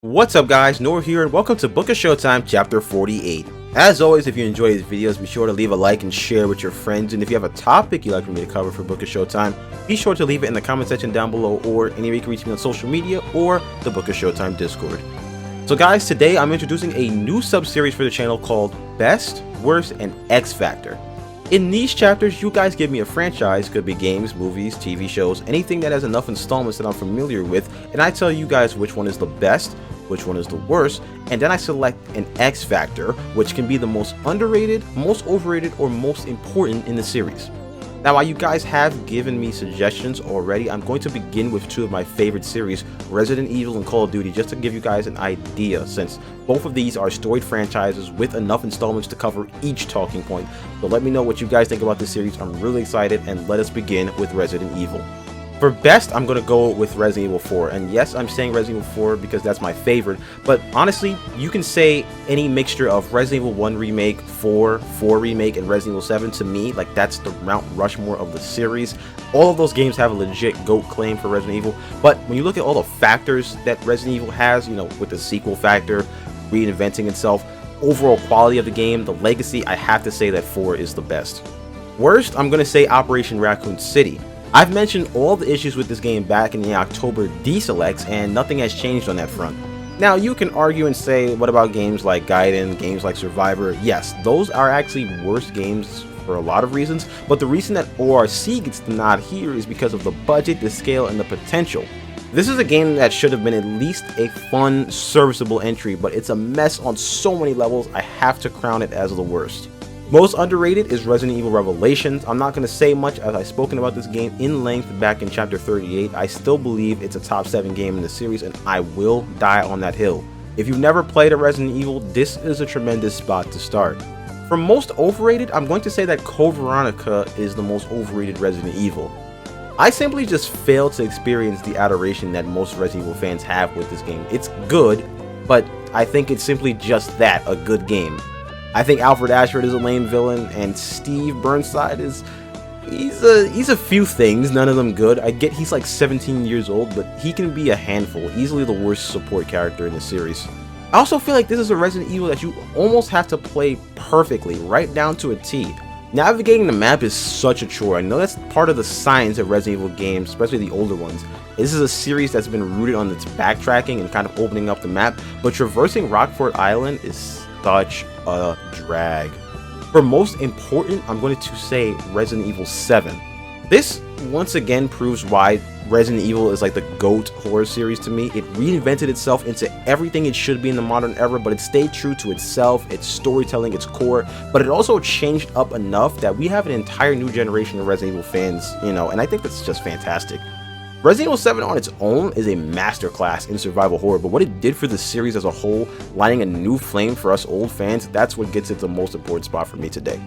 What's up guys, Noor here and welcome to Book of Showtime chapter 48. As always, if you enjoy these videos, be sure to leave a like and share with your friends, and if you have a topic you'd like for me to cover for Book of Showtime, be sure to leave it in the comment section down below, or anywhere you can reach me on social media or the Book of Showtime Discord. So guys, today I'm introducing a new sub-series for the channel called Best, Worst, and X Factor. In these chapters, you guys give me a franchise, could be games, movies, TV shows, anything that has enough installments that I'm familiar with, and I tell you guys which one is the best, which one is the worst, and then I select an X Factor, which can be the most underrated, most overrated, or most important in the series. Now, while you guys have given me suggestions already, I'm going to begin with two of my favorite series, Resident Evil and Call of Duty, just to give you guys an idea, since both of these are storied franchises with enough installments to cover each talking point. So let me know what you guys think about this series. I'm really excited, and let us begin with Resident Evil. For best, I'm going to go with Resident Evil 4, and yes, I'm saying Resident Evil 4 because that's my favorite, but honestly, you can say any mixture of Resident Evil 1 Remake, 4 Remake, and Resident Evil 7 to me, like that's the Mount Rushmore of the series. All of those games have a legit GOAT claim for Resident Evil, but when you look at all the factors that Resident Evil has, you know, with the sequel factor, reinventing itself, overall quality of the game, the legacy, I have to say that 4 is the best. Worst, I'm going to say Operation Raccoon City. I've mentioned all the issues with this game back in the October deselects, and nothing has changed on that front. Now, you can argue and say, what about games like Gaiden, games like Survivor? Yes, those are actually worse games for a lot of reasons, but the reason that ORC gets the nod here is because of the budget, the scale, and the potential. This is a game that should have been at least a fun, serviceable entry, but it's a mess on so many levels, I have to crown it as the worst. Most underrated is Resident Evil Revelations. I'm not going to say much as I've spoken about this game in length back in chapter 38. I still believe it's a top 7 game in the series, and I will die on that hill. If you've never played a Resident Evil, this is a tremendous spot to start. For most overrated, I'm going to say that Code Veronica is the most overrated Resident Evil. I simply just failed to experience the adoration that most Resident Evil fans have with this game. It's good, but I think it's simply just that, a good game. I think Alfred Ashford is a lame villain, and Steve Burnside he's a few things, none of them good. I get he's like 17 years old, but he can be a handful, easily the worst support character in the series. I also feel like this is a Resident Evil that you almost have to play perfectly, right down to a T. Navigating the map is such a chore. I know that's part of the science of Resident Evil games, especially the older ones. This is a series that's been rooted on its backtracking and kind of opening up the map, but traversing Rockford Island is such a drag. For most important, I'm going to say Resident Evil 7. This once again proves why Resident Evil is like the GOAT horror series to me. It reinvented itself into everything it should be in the modern era, but it stayed true to itself, its storytelling, its core, but it also changed up enough that we have an entire new generation of Resident Evil fans, you know, and I think that's just fantastic. Resident Evil 7 on its own is a masterclass in survival horror, but what it did for the series as a whole, lighting a new flame for us old fans, that's what gets it the most important spot for me today.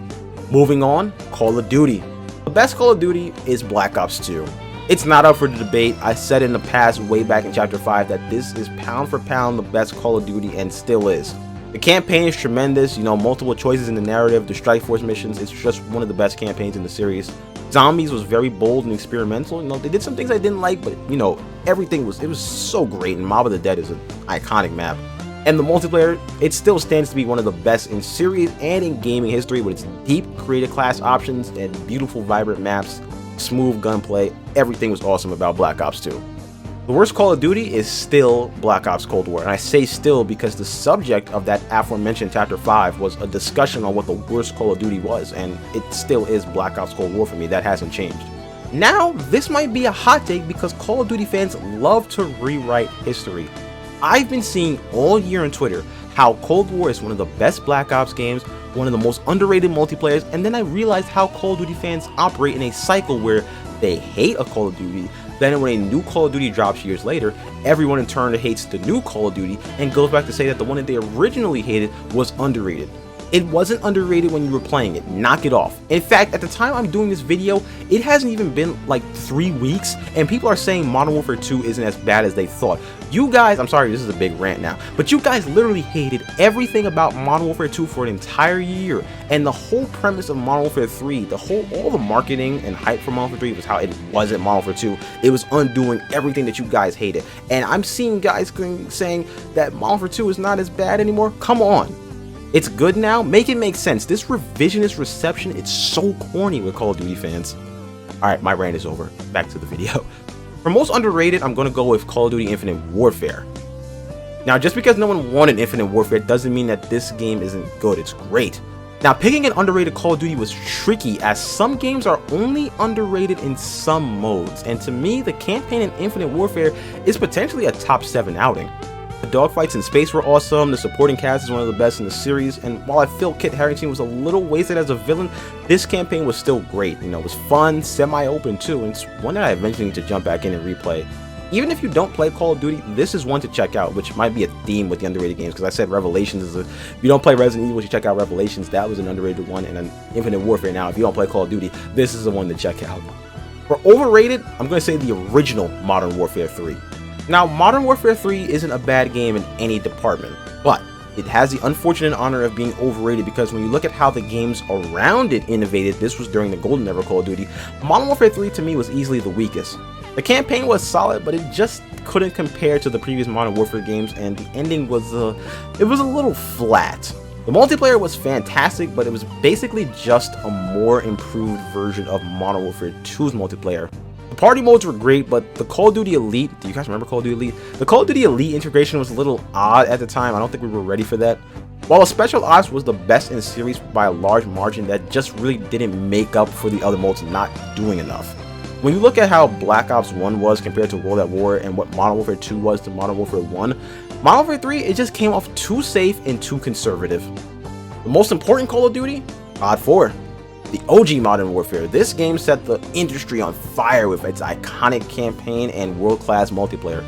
Moving on, Call of Duty. The best Call of Duty is Black Ops 2. It's not up for the debate. I said in the past, way back in chapter 5, that this is pound for pound the best Call of Duty, and still is. The campaign is tremendous, you know, multiple choices in the narrative, the Strike Force missions, it's just one of the best campaigns in the series. Zombies was very bold and experimental, you know, they did some things I didn't like, but you know, everything was so great, and Mob of the Dead is an iconic map. And the multiplayer, it still stands to be one of the best in series and in gaming history, with its deep creative class options and beautiful vibrant maps, smooth gunplay. Everything was awesome about Black Ops 2. The worst Call of Duty is still Black Ops Cold War, and I say still because the subject of that aforementioned chapter 5 was a discussion on what the worst Call of Duty was, and it still is Black Ops Cold War for me. That hasn't changed. Now, this might be a hot take because Call of Duty fans love to rewrite history. I've been seeing all year on Twitter how Cold War is one of the best Black Ops games, one of the most underrated multiplayers, and then I realized how Call of Duty fans operate in a cycle where they hate a Call of Duty, then when a new Call of Duty drops years later, everyone in turn hates the new Call of Duty and goes back to say that the one that they originally hated was underrated. It wasn't underrated when you were playing it. Knock it off. In fact, at the time I'm doing this video, it hasn't even been like 3 weeks, and people are saying Modern Warfare 2 isn't as bad as they thought. You guys, I'm sorry, this is a big rant now, but you guys literally hated everything about Modern Warfare 2 for an entire year, and the whole premise of Modern Warfare 3, all the marketing and hype for Modern Warfare 3 was how it wasn't Modern Warfare 2. It was undoing everything that you guys hated, and I'm seeing guys saying that Modern Warfare 2 is not as bad anymore. Come on. It's good now? Make it make sense. This revisionist reception, it's so corny with Call of Duty fans. Alright, my rant is over. Back to the video. For most underrated, I'm going to go with Call of Duty Infinite Warfare. Now, just because no one wanted Infinite Warfare doesn't mean that this game isn't good. It's great. Now, picking an underrated Call of Duty was tricky, as some games are only underrated in some modes, and to me, the campaign in Infinite Warfare is potentially a top 7 outing. The dogfights in space were awesome, the supporting cast is one of the best in the series, and while I feel Kit Harington was a little wasted as a villain, this campaign was still great. You know, it was fun, semi-open too, and it's one that I eventually need to jump back in and replay. Even if you don't play Call of Duty, this is one to check out, which might be a theme with the underrated games, because I said Revelations is if you don't play Resident Evil, you check out Revelations. That was an underrated one, and an Infinite Warfare now, if you don't play Call of Duty, this is the one to check out. For overrated, I'm going to say the original Modern Warfare 3. Now, Modern Warfare 3 isn't a bad game in any department, but it has the unfortunate honor of being overrated because when you look at how the games around it innovated, this was during the golden era of Call of Duty, Modern Warfare 3 to me was easily the weakest. The campaign was solid, but it just couldn't compare to the previous Modern Warfare games, and the ending was a little flat. The multiplayer was fantastic, but it was basically just a more improved version of Modern Warfare 2's multiplayer. The party modes were great, but the Call of Duty Elite, do you guys remember Call of Duty Elite? The Call of Duty Elite integration was a little odd at the time. I don't think we were ready for that. While the Special Ops was the best in the series by a large margin, that just really didn't make up for the other modes not doing enough. When you look at how Black Ops 1 was compared to World at War and what Modern Warfare 2 was to Modern Warfare 1, Modern Warfare 3, it just came off too safe and too conservative. The most important Call of Duty? COD 4. The OG Modern Warfare. This game set the industry on fire with its iconic campaign and world-class multiplayer.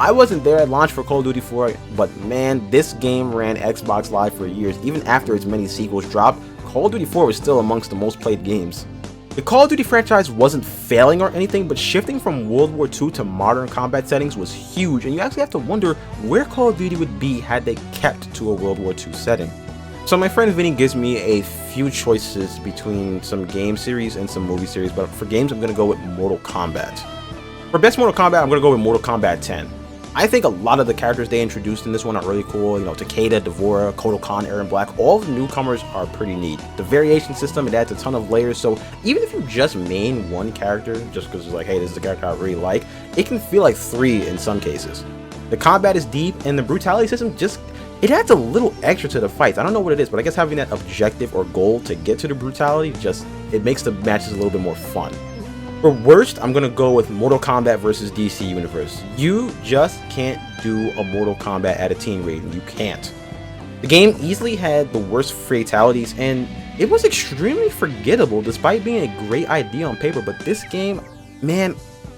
I wasn't there at launch for Call of Duty 4, but man, this game ran Xbox Live for years. Even after its many sequels dropped, Call of Duty 4 was still amongst the most played games. The Call of Duty franchise wasn't failing or anything, but shifting from World War II to modern combat settings was huge, and you actually have to wonder where Call of Duty would be had they kept to a World War II setting. So my friend Vinny gives me a few choices between some game series and some movie series, but for games I'm going to go with Mortal Kombat. For best Mortal Kombat, I'm going to go with Mortal Kombat 10. I think a lot of the characters they introduced in this one are really cool. You know, Takeda, D'Vorah, Kotal Khan, Aaron Black, all the newcomers are pretty neat. The variation system, it adds a ton of layers, so even if you just main one character, just because it's like, hey, this is the character I really like, it can feel like 3 in some cases. The combat is deep, and the brutality system it adds a little extra to the fights. I don't know what it is, but I guess having that objective or goal to get to the brutality, it makes the matches a little bit more fun. For worst, I'm going to go with Mortal Kombat vs. DC Universe. You just can't do a Mortal Kombat at a teen rating. You can't. The game easily had the worst fatalities, and it was extremely forgettable despite being a great idea on paper, but this game, man,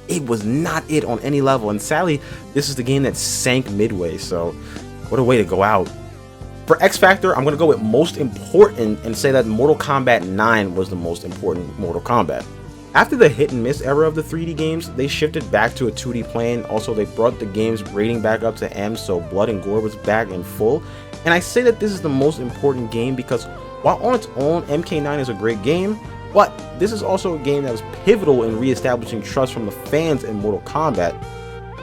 it was not it on any level, and sadly, this is the game that sank midway, so what a way to go out. For X Factor, I'm going to go with most important and say that Mortal Kombat 9 was the most important Mortal Kombat. After the hit and miss era of the 3D games, they shifted back to a 2D plane. Also, they brought the game's rating back up to M, so blood and gore was back in full. And I say that this is the most important game because while on its own, MK9 is a great game, but this is also a game that was pivotal in re-establishing trust from the fans in Mortal Kombat.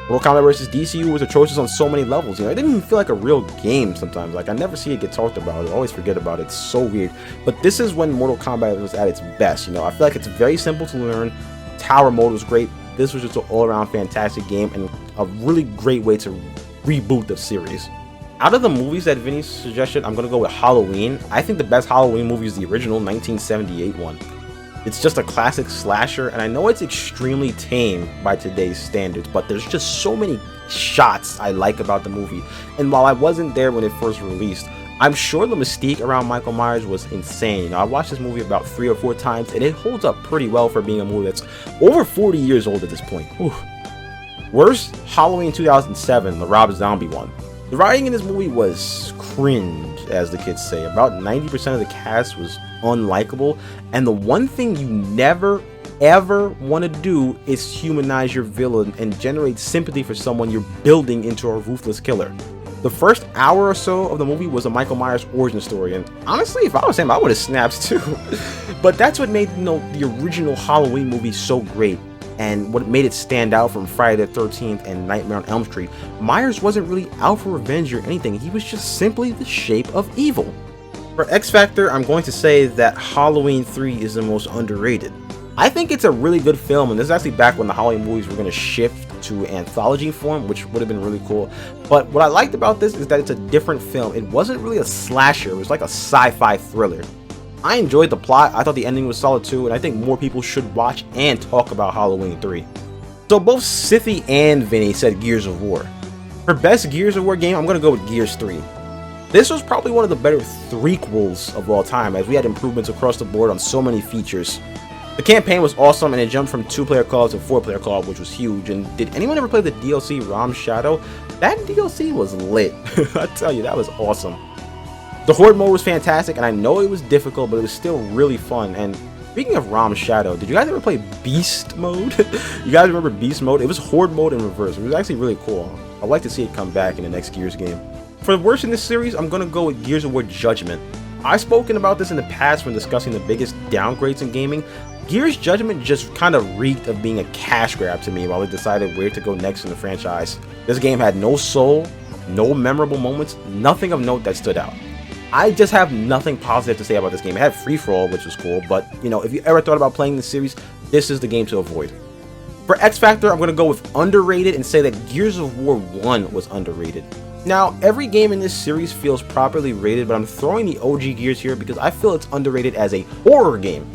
Mortal Kombat vs. DCU was atrocious on so many levels, you know, it didn't even feel like a real game sometimes. Like, I never see it get talked about, I always forget about it, it's so weird. But this is when Mortal Kombat was at its best, you know, I feel like it's very simple to learn, tower mode was great, this was just an all-around fantastic game, and a really great way to reboot the series. Out of the movies that Vinny suggested, I'm gonna go with Halloween. I think the best Halloween movie is the original 1978 one. It's just a classic slasher, and I know it's extremely tame by today's standards, but there's just so many shots I like about the movie. And while I wasn't there when it first released, I'm sure the mystique around Michael Myers was insane. You know, I watched this movie about 3 or 4 times, and it holds up pretty well for being a movie that's over 40 years old at this point. Whew. Worst, Halloween 2007, the Rob Zombie one. The writing in this movie was cringe, as the kids say. About 90% of the cast was unlikable, and the one thing you never ever want to do is humanize your villain and generate sympathy for someone you're building into a ruthless killer. The first hour or so of the movie was a Michael Myers origin story, and honestly, if I was him, I would have snapped too. But that's what made, the original Halloween movie so great, and what made it stand out from Friday the 13th and Nightmare on Elm Street. Myers wasn't really out for revenge or anything, he was just simply the shape of evil. For X Factor, I'm going to say that Halloween 3 is the most underrated. I think it's a really good film, and this is actually back when the Halloween movies were going to shift to anthology form, which would have been really cool. But what I liked about this is that it's a different film. It wasn't really a slasher, it was like a sci-fi thriller. I enjoyed the plot, I thought the ending was solid too, and I think more people should watch and talk about Halloween 3. So both Sithy and Vinny said Gears of War. For best Gears of War game, I'm going to go with Gears 3. This was probably one of the better threequels of all time, as we had improvements across the board on so many features. The campaign was awesome, and it jumped from 2-player co-op to 4-player co-op, which was huge. And did anyone ever play the DLC Ram Shadow? That DLC was lit. I tell you, that was awesome. The Horde mode was fantastic, and I know it was difficult, but it was still really fun. And speaking of Ram Shadow, did you guys ever play Beast mode? You guys remember Beast mode? It was Horde mode in reverse. It was actually really cool. I'd like to see it come back in the next Gears game. For the worst in this series, I'm going to go with Gears of War Judgment. I've spoken about this in the past when discussing the biggest downgrades in gaming. Gears Judgment just kind of reeked of being a cash grab to me while they decided where to go next in the franchise. This game had no soul, no memorable moments, nothing of note that stood out. I just have nothing positive to say about this game. It had free-for-all, which was cool, but if you ever thought about playing this series, this is the game to avoid. For X Factor, I'm going to go with underrated and say that Gears of War 1 was underrated. Now, every game in this series feels properly rated, but I'm throwing the OG Gears here because I feel it's underrated as a horror game.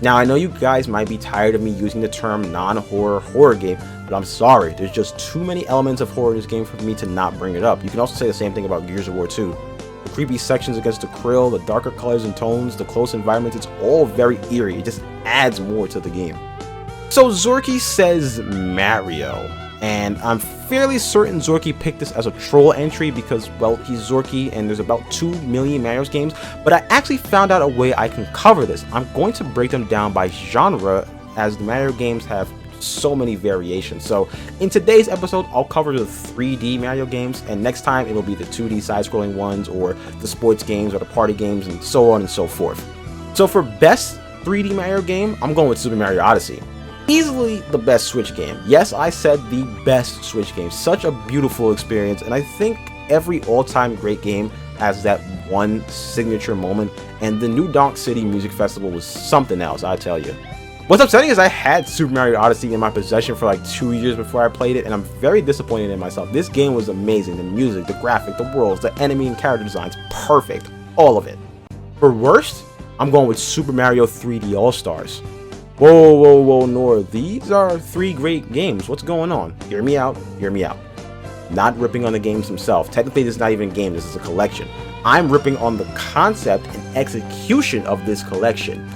Now, I know you guys might be tired of me using the term non-horror horror game, but I'm sorry, there's just too many elements of horror in this game for me to not bring it up. You can also say the same thing about Gears of War 2. The creepy sections against the krill, the darker colors and tones, the close environments, it's all very eerie. It just adds more to the game. So Zorky says Mario, and I'm fairly certain Zorky picked this as a troll entry because, well, he's Zorky and there's about 2 million Mario's games, but I actually found out a way I can cover this. I'm going to break them down by genre, as the Mario games have so many variations. So in today's episode, I'll cover the 3D Mario games, and next time it'll be the 2D side-scrolling ones, or the sports games, or the party games, and so on and so forth. So for best 3D Mario game, I'm going with Super Mario Odyssey. Easily the best Switch game. Yes, I said the best Switch game. Such a beautiful experience, and I think every all-time great game has that one signature moment, and the New Donk City Music Festival was something else, I tell you. What's upsetting is I had Super Mario Odyssey in my possession for like 2 years before I played it, and I'm very disappointed in myself. This game was amazing. The music, the graphic, the worlds, the enemy and character designs, perfect. All of it. For worst, I'm going with Super Mario 3D All-Stars. Whoa, Nora, these are 3 great games. What's going on? Hear me out, hear me out. Not ripping on the games themselves. Technically, this is not even a game, this is a collection. I'm ripping on the concept and execution of this collection.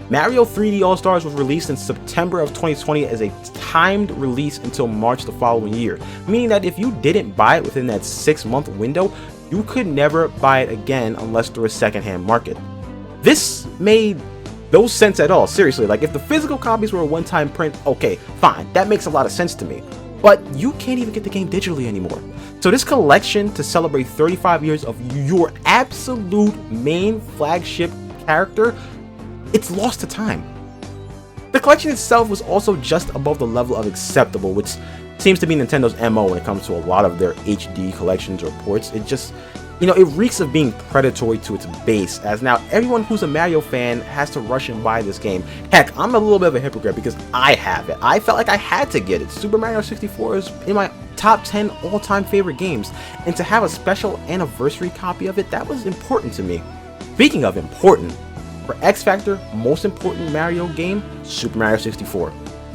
Mario 3D All-Stars was released in September of 2020 as a timed release until March the following year, meaning that if you didn't buy it within that 6-month window, you could never buy it again unless through a secondhand market. This made no sense at all, seriously. Like, if the physical copies were a one-time print, okay, fine, that makes a lot of sense to me. But you can't even get the game digitally anymore. So this collection, to celebrate 35 years of your absolute main flagship character, it's lost to time. The collection itself was also just above the level of acceptable, which seems to be Nintendo's MO when it comes to a lot of their HD collections or ports. It just, it reeks of being predatory to its base, as now everyone who's a Mario fan has to rush and buy this game. Heck, I'm a little bit of a hypocrite because I have it. I felt like I had to get it. Super Mario 64 is in my top 10 all-time favorite games, and to have a special anniversary copy of it, that was important to me. Speaking of important, for X Factor, most important Mario game, Super Mario 64.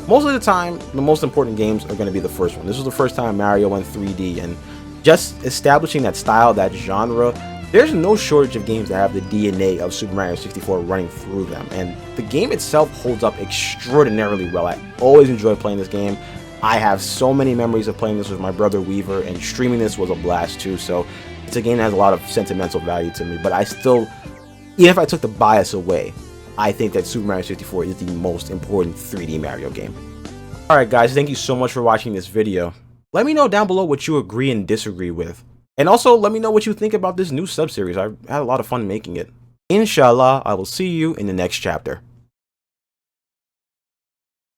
Most of the time, the most important games are going to be the first one. This was the first time Mario went 3D, and just establishing that style, that genre, there's no shortage of games that have the DNA of Super Mario 64 running through them, and the game itself holds up extraordinarily well. I always enjoy playing this game. I have so many memories of playing this with my brother Weaver, and streaming this was a blast too, so it's a game that has a lot of sentimental value to me, but I still, even if I took the bias away, I think that Super Mario 64 is the most important 3D Mario game. Alright guys, thank you so much for watching this video. Let me know down below what you agree and disagree with. And also, let me know what you think about this new sub-series. I had a lot of fun making it. Inshallah, I will see you in the next chapter.